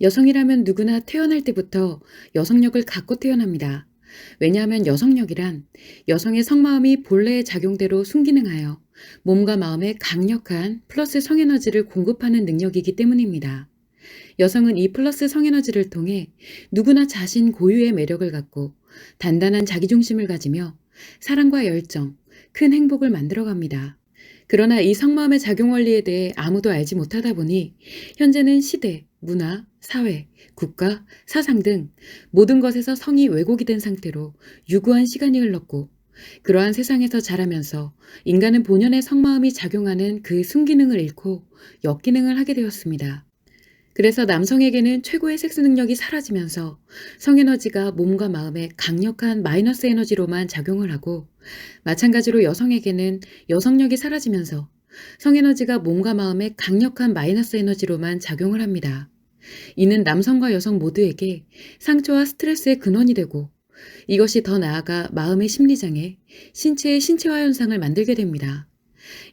여성이라면 누구나 태어날 때부터 여성력을 갖고 태어납니다. 왜냐하면 여성력이란 여성의 성마음이 본래의 작용대로 순기능하여 몸과 마음에 강력한 플러스 성에너지를 공급하는 능력이기 때문입니다. 여성은 이 플러스 성에너지를 통해 누구나 자신 고유의 매력을 갖고 단단한 자기중심을 가지며 사랑과 열정, 큰 행복을 만들어갑니다. 그러나 이 성마음의 작용 원리에 대해 아무도 알지 못하다 보니 현재는 시대, 문화, 사회, 국가, 사상 등 모든 것에서 성이 왜곡이 된 상태로 유구한 시간이 흘렀고, 그러한 세상에서 자라면서 인간은 본연의 성마음이 작용하는 그 순기능을 잃고 역기능을 하게 되었습니다. 그래서 남성에게는 최고의 섹스 능력이 사라지면서 성에너지가 몸과 마음에 강력한 마이너스 에너지로만 작용을 하고, 마찬가지로 여성에게는 여성력이 사라지면서 성에너지가 몸과 마음에 강력한 마이너스 에너지로만 작용을 합니다. 이는 남성과 여성 모두에게 상처와 스트레스의 근원이 되고, 이것이 더 나아가 마음의 심리장애, 신체의 신체화 현상을 만들게 됩니다.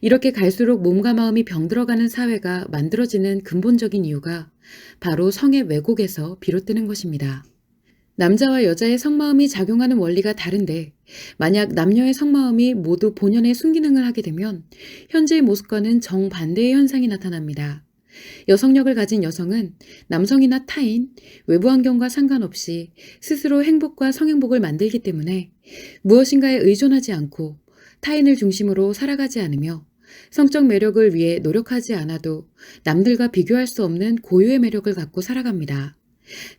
이렇게 갈수록 몸과 마음이 병들어가는 사회가 만들어지는 근본적인 이유가 바로 성의 왜곡에서 비롯되는 것입니다. 남자와 여자의 성마음이 작용하는 원리가 다른데, 만약 남녀의 성마음이 모두 본연의 순기능을 하게 되면 현재의 모습과는 정반대의 현상이 나타납니다. 여성력을 가진 여성은 남성이나 타인, 외부 환경과 상관없이 스스로 행복과 성행복을 만들기 때문에 무엇인가에 의존하지 않고 타인을 중심으로 살아가지 않으며 성적 매력을 위해 노력하지 않아도 남들과 비교할 수 없는 고유의 매력을 갖고 살아갑니다.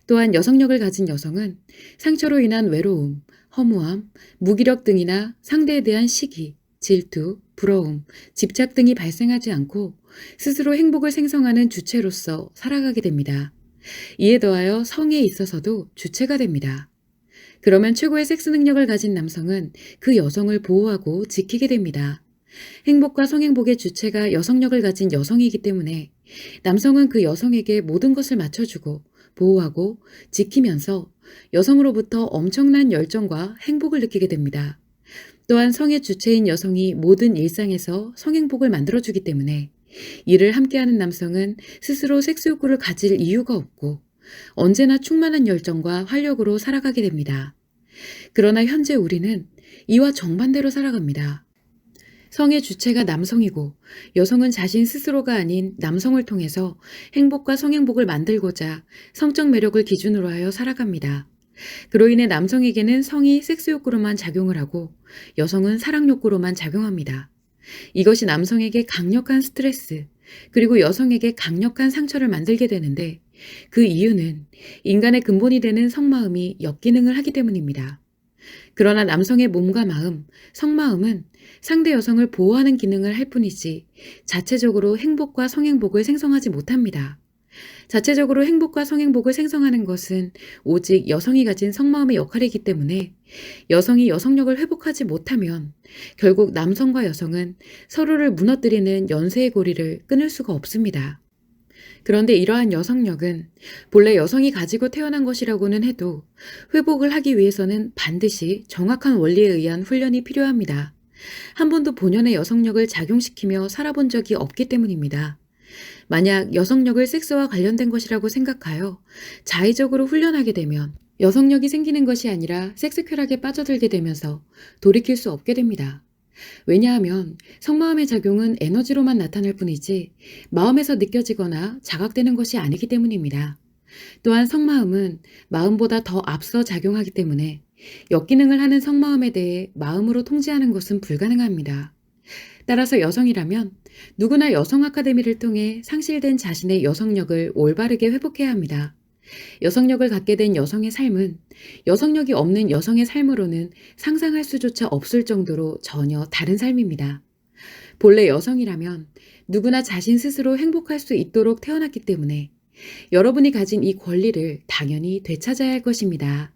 또한 여성력을 가진 여성은 상처로 인한 외로움, 허무함, 무기력 등이나 상대에 대한 시기, 질투, 부러움, 집착 등이 발생하지 않고 스스로 행복을 생성하는 주체로서 살아가게 됩니다. 이에 더하여 성에 있어서도 주체가 됩니다. 그러면 최고의 섹스 능력을 가진 남성은 그 여성을 보호하고 지키게 됩니다. 행복과 성행복의 주체가 여성력을 가진 여성이기 때문에 남성은 그 여성에게 모든 것을 맞춰주고 보호하고 지키면서 여성으로부터 엄청난 열정과 행복을 느끼게 됩니다. 또한 성의 주체인 여성이 모든 일상에서 성행복을 만들어주기 때문에 이를 함께하는 남성은 스스로 섹스 욕구를 가질 이유가 없고 언제나 충만한 열정과 활력으로 살아가게 됩니다. 그러나 현재 우리는 이와 정반대로 살아갑니다. 성의 주체가 남성이고 여성은 자신 스스로가 아닌 남성을 통해서 행복과 성행복을 만들고자 성적 매력을 기준으로 하여 살아갑니다. 그로 인해 남성에게는 성이 섹스 욕구로만 작용을 하고 여성은 사랑 욕구로만 작용합니다. 이것이 남성에게 강력한 스트레스, 그리고 여성에게 강력한 상처를 만들게 되는데, 그 이유는 인간의 근본이 되는 성마음이 역기능을 하기 때문입니다. 그러나 남성의 몸과 마음, 성마음은 상대 여성을 보호하는 기능을 할 뿐이지 자체적으로 행복과 성행복을 생성하지 못합니다. 자체적으로 행복과 성행복을 생성하는 것은 오직 여성이 가진 성마음의 역할이기 때문에 여성이 여성력을 회복하지 못하면 결국 남성과 여성은 서로를 무너뜨리는 연쇄의 고리를 끊을 수가 없습니다. 그런데 이러한 여성력은 본래 여성이 가지고 태어난 것이라고는 해도 회복을 하기 위해서는 반드시 정확한 원리에 의한 훈련이 필요합니다. 한 번도 본연의 여성력을 작용시키며 살아본 적이 없기 때문입니다. 만약 여성력을 섹스와 관련된 것이라고 생각하여 자의적으로 훈련하게 되면 여성력이 생기는 것이 아니라 섹스 쾌락에 빠져들게 되면서 돌이킬 수 없게 됩니다. 왜냐하면 성마음의 작용은 에너지로만 나타날 뿐이지 마음에서 느껴지거나 자각되는 것이 아니기 때문입니다. 또한 성마음은 마음보다 더 앞서 작용하기 때문에 역기능을 하는 성마음에 대해 마음으로 통제하는 것은 불가능합니다. 따라서 여성이라면 누구나 여성 아카데미를 통해 상실된 자신의 여성력을 올바르게 회복해야 합니다. 여성력을 갖게 된 여성의 삶은 여성력이 없는 여성의 삶으로는 상상할 수조차 없을 정도로 전혀 다른 삶입니다. 본래 여성이라면 누구나 자신 스스로 행복할 수 있도록 태어났기 때문에 여러분이 가진 이 권리를 당연히 되찾아야 할 것입니다.